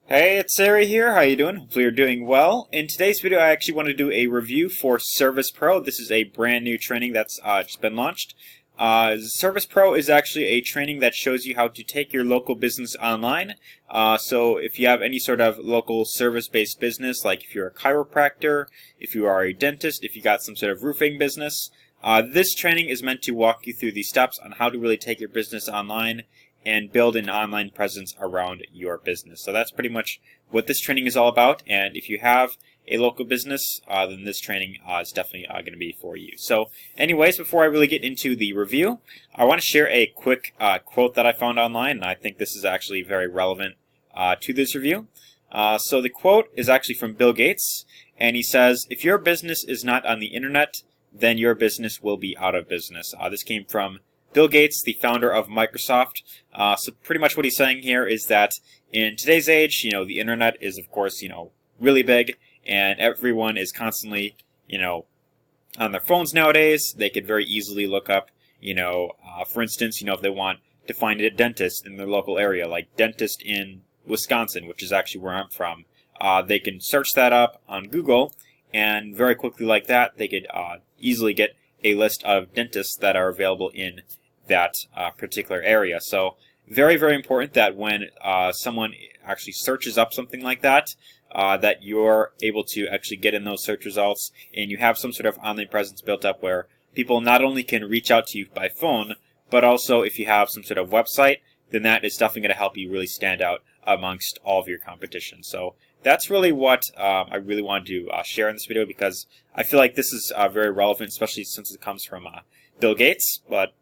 Hey, it's Sarah here. How you doing? Hopefully you're doing well. In today's video, I actually want to do a review for Service Pro. This is a brand new training that's just been launched. Service Pro is actually a training that shows you how to take your local business online. So if you have any sort of local service-based business, like if you're a chiropractor, if you are a dentist, if you got some sort of roofing business, this training is meant to walk you through the steps on how to really take your business online and build an online presence around your business. So that's pretty much what this training is all about. And if you have a local business, then this training is definitely going to be for you. So anyways, before I really get into the review, I want to share a quick quote that I found online, and I think this is actually very relevant to this review. So the quote is actually from Bill Gates, and he says, "If your business is not on the internet, then your business will be out of business." This came from Bill Gates, the founder of Microsoft. So pretty much what he's saying here is that in today's age, the internet is, of course, really big, and everyone is constantly, on their phones nowadays. They could very easily look up, for instance, if they want to find a dentist in their local area, like dentist in Wisconsin, which is actually where I'm from. They can search that up on Google, and very quickly like that, they could easily get a list of dentists that are available in that particular area. So very, very important that when someone actually searches up something like that, that you're able to actually get in those search results, and you have some sort of online presence built up where people not only can reach out to you by phone, but also if you have some sort of website, then that is definitely going to help you really stand out amongst all of your competition. So that's really what I really wanted to share in this video, because I feel like this is very relevant, especially since it comes from Bill Gates. But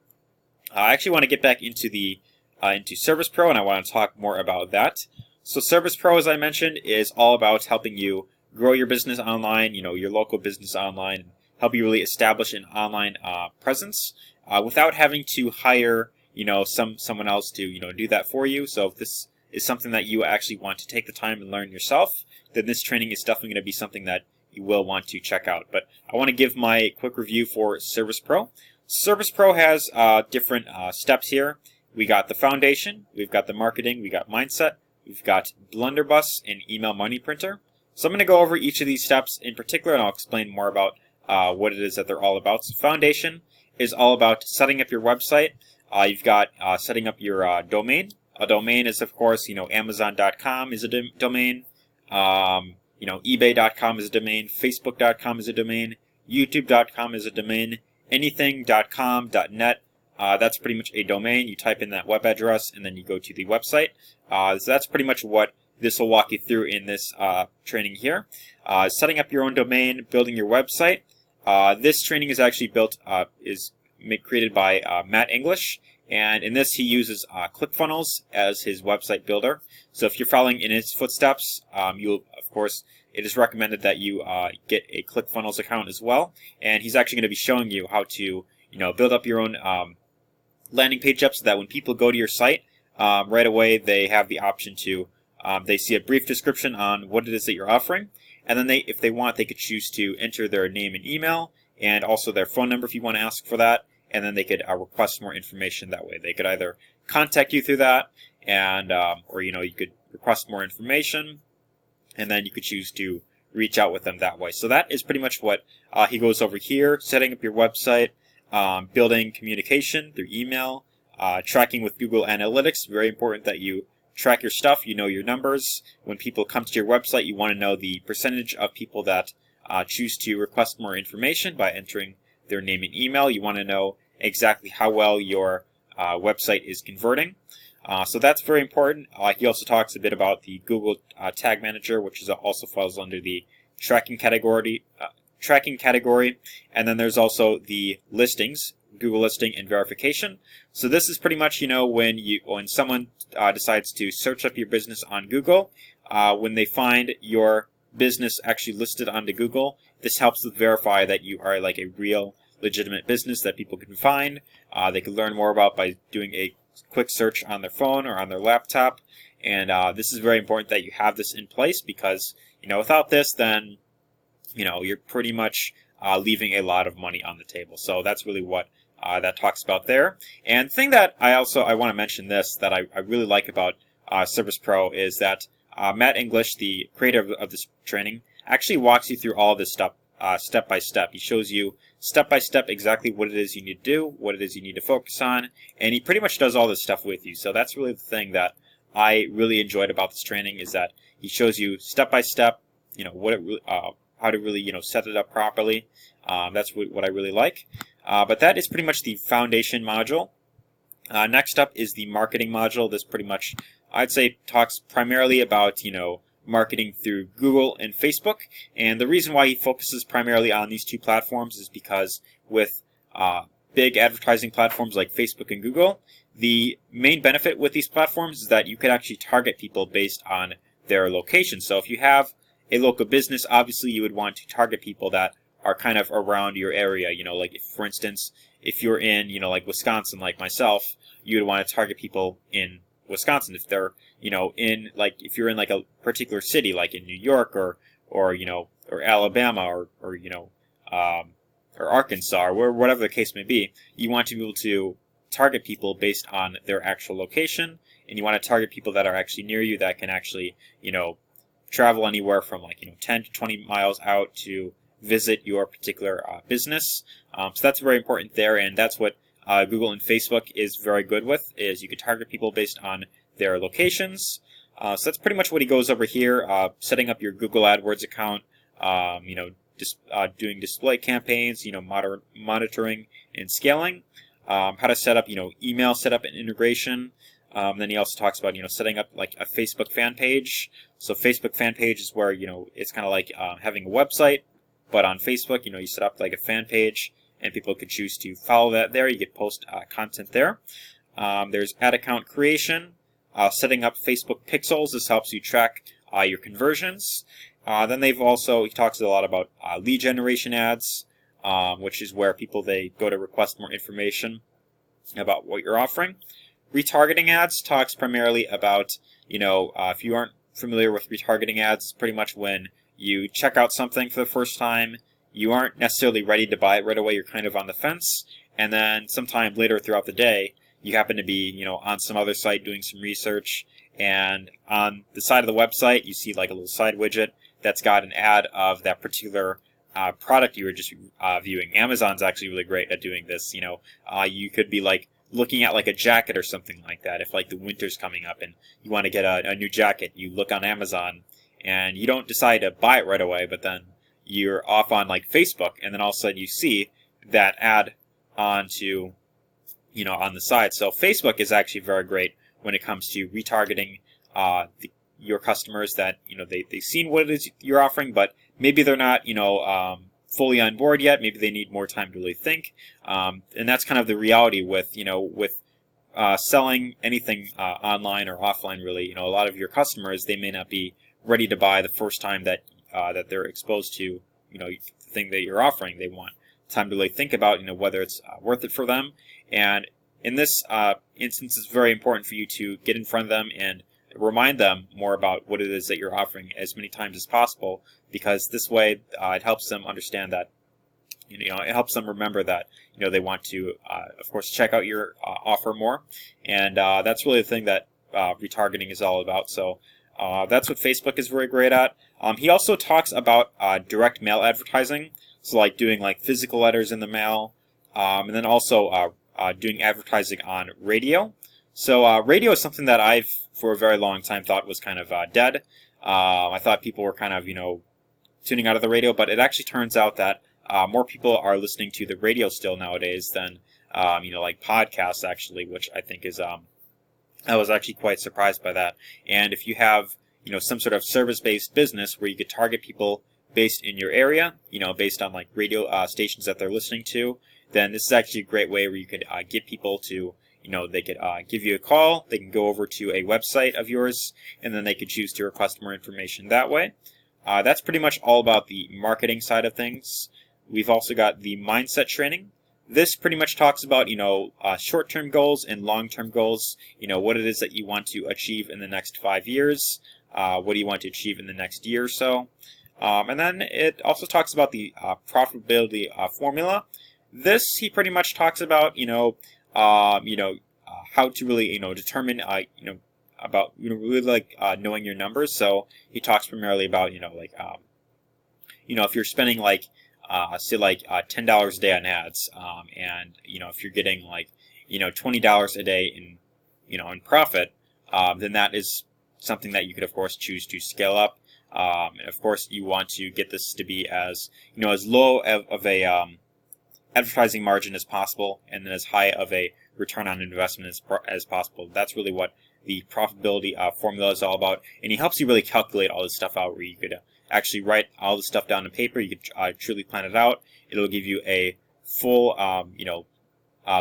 I actually want to get back into the into Service Pro, and I want to talk more about that. So Service Pro, as I mentioned, is all about helping you grow your business online, your local business online, and help you really establish an online presence without having to hire, someone else to, do that for you. So if this is something that you actually want to take the time and learn yourself, then this training is definitely going to be something that you will want to check out. But I want to give my quick review for Service Pro. Service Pro has different steps here. We got the foundation, we've got the marketing, we got mindset, we've got Blunderbuss and email money printer. So I'm going to go over each of these steps in particular, and I'll explain more about what it is that they're all about. So foundation is all about setting up your website. You've got setting up your domain. A domain is, of course, Amazon.com is a domain. eBay.com is a domain. Facebook.com is a domain. YouTube.com is a domain. Anything.com, .net, that's pretty much a domain. You type in that web address, and then you go to the website. So that's pretty much what this will walk you through in this training here. Setting up your own domain, building your website. This training is actually created by Matt English. And in this, he uses ClickFunnels as his website builder. So if you're following in his footsteps, it is recommended that you get a ClickFunnels account as well. And he's actually going to be showing you how to, build up your own landing page up so that when people go to your site, right away they have the option to, they see a brief description on what it is that you're offering. And then if they want, they could choose to enter their name and email, and also their phone number if you want to ask for that. And then they could request more information that way. They could either contact you through that, and or you could request more information, and then you could choose to reach out with them that way. So that is pretty much what he goes over here: setting up your website, building communication through email, tracking with Google Analytics. Very important that you track your stuff. You know your numbers. When people come to your website, you want to know the percentage of people that choose to request more information by entering their name and email. You want to know exactly how well your website is converting. So that's very important. He also talks a bit about the Google Tag Manager, which also falls under the tracking category. And then there's also the listings, Google listing and verification. So this is pretty much, when someone decides to search up your business on Google, when they find your business actually listed onto Google, this helps to verify that you are like a real legitimate business that people can find. They can learn more about by doing a quick search on their phone or on their laptop. And this is very important that you have this in place, because without this, then you're pretty much leaving a lot of money on the table. So that's really what that talks about there. And the thing that I want to mention this that I really like about Service Pro is that Matt English, the creator of this training, actually walks you through all of this stuff step by step. He shows you step by step exactly what it is you need to do, what it is you need to focus on, and he pretty much does all this stuff with you. So that's really the thing that I really enjoyed about this training, is that he shows you step by step, what it how to really set it up properly. That's what I really like. But that is pretty much the foundation module. Next up is the marketing module. This pretty much, I'd say, talks primarily about marketing through Google and Facebook. And the reason why he focuses primarily on these two platforms is because with big advertising platforms like Facebook and Google, the main benefit with these platforms is that you can actually target people based on their location. So if you have a local business, obviously you would want to target people that are kind of around your area. Like for instance, if you're in, like Wisconsin, like myself, you would want to target people in Wisconsin. If they're, if you're in like a particular city, like in New York or Alabama or Arkansas or whatever the case may be, you want to be able to target people based on their actual location, and you want to target people that are actually near you that can actually, travel anywhere from 10 to 20 miles out to visit your particular business. So that's very important there, and that's what Google and Facebook is very good with, is you can target people based on their locations. So that's pretty much what he goes over here, setting up your Google AdWords account, doing display campaigns, monitoring and scaling, how to set up, email setup and integration. Then he also talks about, setting up like a Facebook fan page. So Facebook fan page is where, it's kind of like having a website, but on Facebook, you set up like a fan page, and people could choose to follow that there. You could post content there. There's ad account creation, setting up Facebook pixels. This helps you track your conversions. Then he talks a lot about lead generation ads, which is where they go to request more information about what you're offering. Retargeting ads talks primarily about, if you aren't familiar with retargeting ads, it's pretty much when you check out something for the first time, you aren't necessarily ready to buy it right away, you're kind of on the fence, and then sometime later throughout the day, you happen to be, on some other site doing some research, and on the side of the website, you see like a little side widget that's got an ad of that particular product you were just viewing. Amazon's actually really great at doing this. You could be like looking at like a jacket or something like that. If like the winter's coming up and you want to get a new jacket, you look on Amazon and you don't decide to buy it right away, but then you're off on like Facebook, and then all of a sudden you see that ad on the side. So Facebook is actually very great when it comes to retargeting your customers that they've seen what it is you're offering, but maybe they're not fully on board yet. Maybe they need more time to really think, and that's kind of the reality with selling anything online or offline. Really, a lot of your customers, they may not be ready to buy the first time that they're exposed to the thing that you're offering. They want time to really think about whether it's worth it for them. And in this instance, it's very important for you to get in front of them and remind them more about what it is that you're offering as many times as possible, because this way it helps them understand that, it helps them remember that, they want to, of course, check out your offer more. And that's really the thing that retargeting is all about. So that's what Facebook is very great at. He also talks about direct mail advertising, so like doing like physical letters in the mail, and then also doing advertising on radio. So radio is something that I've, for a very long time, thought was kind of dead. I thought people were kind of, tuning out of the radio, but it actually turns out that more people are listening to the radio still nowadays than, like podcasts actually, which I think is, I was actually quite surprised by that. And if you have, some sort of service-based business where you could target people based in your area, based on like radio stations that they're listening to, then this is actually a great way where you could get people to, they could give you a call, they can go over to a website of yours, and then they could choose to request more information that way. That's pretty much all about the marketing side of things. We've also got the mindset training. This pretty much talks about, short-term goals and long-term goals, what it is that you want to achieve in the next 5 years, what do you want to achieve in the next year or so. And then it also talks about the profitability formula. This, he pretty much talks about, how to really, determine, really like knowing your numbers. So he talks primarily about if you're spending like say like $10 a day on ads, and if you're getting like $20 a day in profit, then that is something that you could of course choose to scale up. And of course, you want to get this to be as as low of a advertising margin as possible, and then as high of a return on investment as possible. That's really what the profitability formula is all about, and he helps you really calculate all this stuff out, where you could actually write all this stuff down on paper. You could truly plan it out. It'll give you a full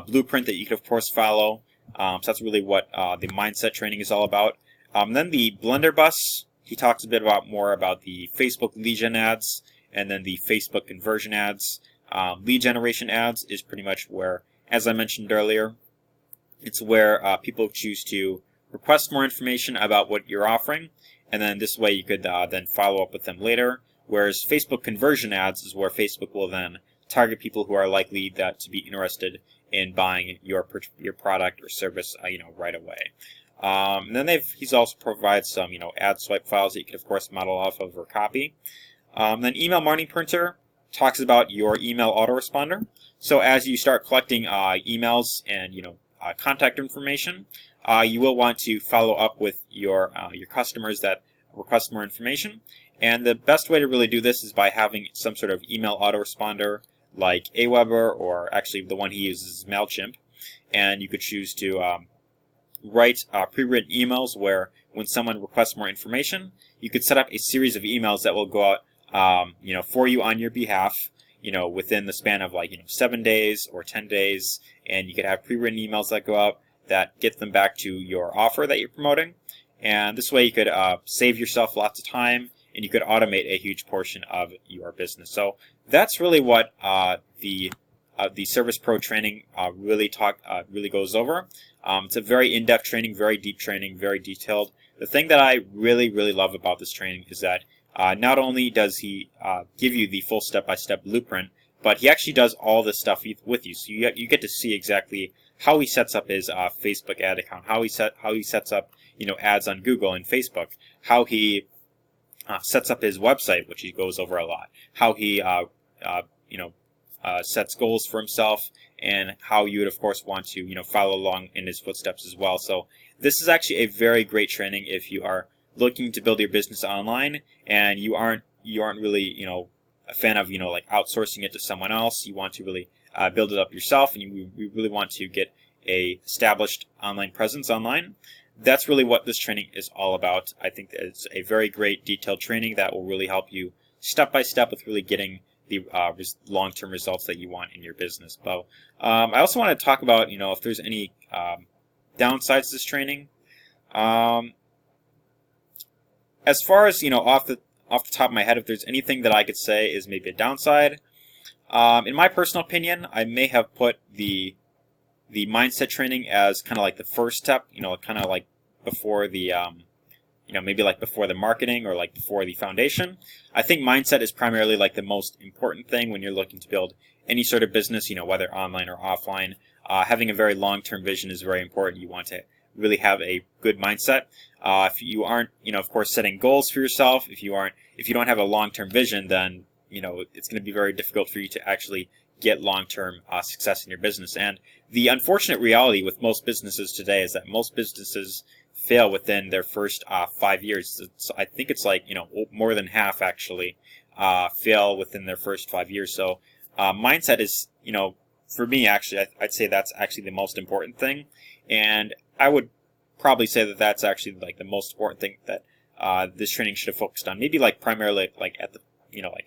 blueprint that you could of course follow. So that's really what the mindset training is all about. Then the blunderbuss, he talks a bit more about the Facebook lead gen ads, and then the Facebook conversion ads. Lead generation ads is pretty much where, as I mentioned earlier, it's where people choose to request more information about what you're offering, and then this way you could then follow up with them later. Whereas Facebook conversion ads is where Facebook will then target people who are likely to be interested in buying your product or service right away. And then he's also provides some ad swipe files that you can of course model off of or copy. Then email marketing printer talks about your email autoresponder. So as you start collecting emails and contact information, you will want to follow up with your customers that request more information. And the best way to really do this is by having some sort of email autoresponder like Aweber, or actually the one he uses is MailChimp. And you could choose to write pre-written emails where when someone requests more information, you could set up a series of emails that will go out for you on your behalf, within the span of 7 days or 10 days. And you could have pre-written emails that go out that get them back to your offer that you're promoting. And this way you could save yourself lots of time, and you could automate a huge portion of your business. So that's really what the Service Pro training really goes over. It's a very in-depth training, very deep training, very detailed. The thing that I really love about this training is that not only does he give you the full step-by-step blueprint, but he actually does all this stuff with you. So you get to see exactly how he sets up his Facebook ad account, how he sets up ads on Google and Facebook, how he sets up his website, which he goes over a lot, how he sets goals for himself, and how you would of course want to follow along in his footsteps as well. So this is actually a very great training if you are looking to build your business online and you aren't really a fan of like outsourcing it to someone else. You want to really build it up yourself, and you really want to get a established online presence online. That's really what this training is all about. I think it's a very great detailed training that will really help you step by step with really getting the long-term results that you want in your business. But I also want to talk about if there's any downsides to this training. As far as off the top of my head, if there's anything that I could say is maybe a downside, in my personal opinion, I may have put the mindset training as kind of like the first step, kind of like before the maybe like before the marketing or like before the foundation. I think mindset is primarily like the most important thing when you're looking to build any sort of business, whether online or offline. Having a very long-term vision is very important. You want to really have a good mindset. If you aren't, of course, setting goals for yourself, if you don't have a long-term vision, then it's going to be very difficult for you to actually get long-term success in your business. And the unfortunate reality with most businesses today is that most businesses fail within their first 5 years. I think it's like more than half actually fail within their first 5 years. So mindset is for me actually I'd say that's actually the most important thing, and I would probably say that that's actually like the most important thing that this training should have focused on. Maybe like primarily like at the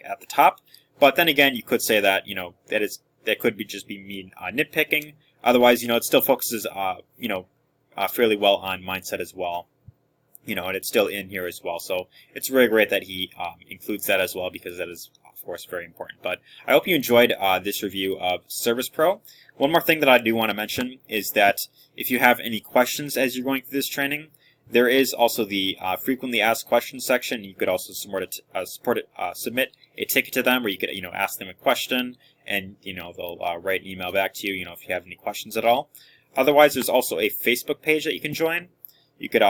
at the top, but then again you could say that that could be just be me nitpicking. Otherwise it still focuses fairly well on mindset as well, and it's still in here as well. So it's really great that he includes that as well, because that is of course very important. But I hope you enjoyed this review of Service Pro. One more thing that I do want to mention is that if you have any questions as you're going through this training, there is also the frequently asked questions section. You could also submit a ticket to them, where you could ask them a question, and they'll write an email back to you if you have any questions at all. Otherwise, there's also a Facebook page that you can join. You could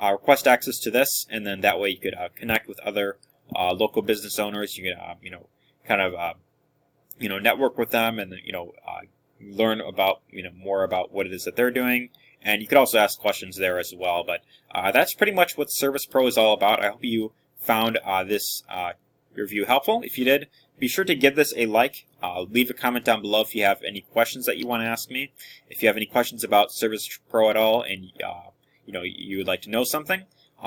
request access to this, and then that way you could connect with other local business owners. You could kind of network with them, and learn about more about what it is that they're doing. And you could also ask questions there as well. But that's pretty much what Service Pro is all about. I hope you found this review helpful. If you did, be sure to give this a like. Leave a comment down below if you have any questions that you want to ask me. If you have any questions about Service Pro at all, and you would like to know something,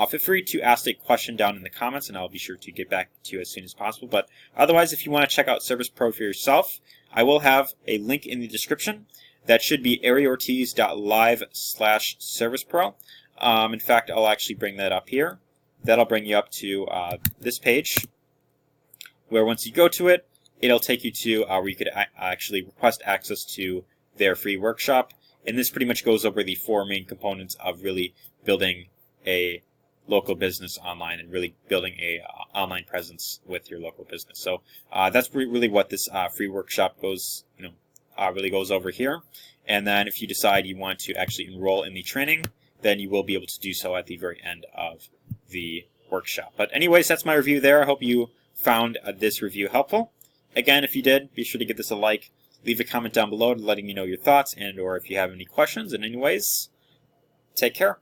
feel free to ask a question down in the comments, and I'll be sure to get back to you as soon as possible. But otherwise, if you want to check out Service Pro for yourself, I will have a link in the description. That should be aryortiz.live/servicepro. In fact, I'll actually bring that up here. That'll bring you up to this page, where once you go to it, it'll take you to where you could actually request access to their free workshop. And this pretty much goes over the 4 main components of really building a local business online and really building a online presence with your local business. So that's really what this free workshop goes, really goes over here. And then if you decide you want to actually enroll in the training, then you will be able to do so at the very end of the workshop. But anyways, that's my review there. I hope you found this review helpful. Again, if you did, be sure to give this a like. Leave a comment down below letting me know your thoughts, and or if you have any questions. And anyways, take care.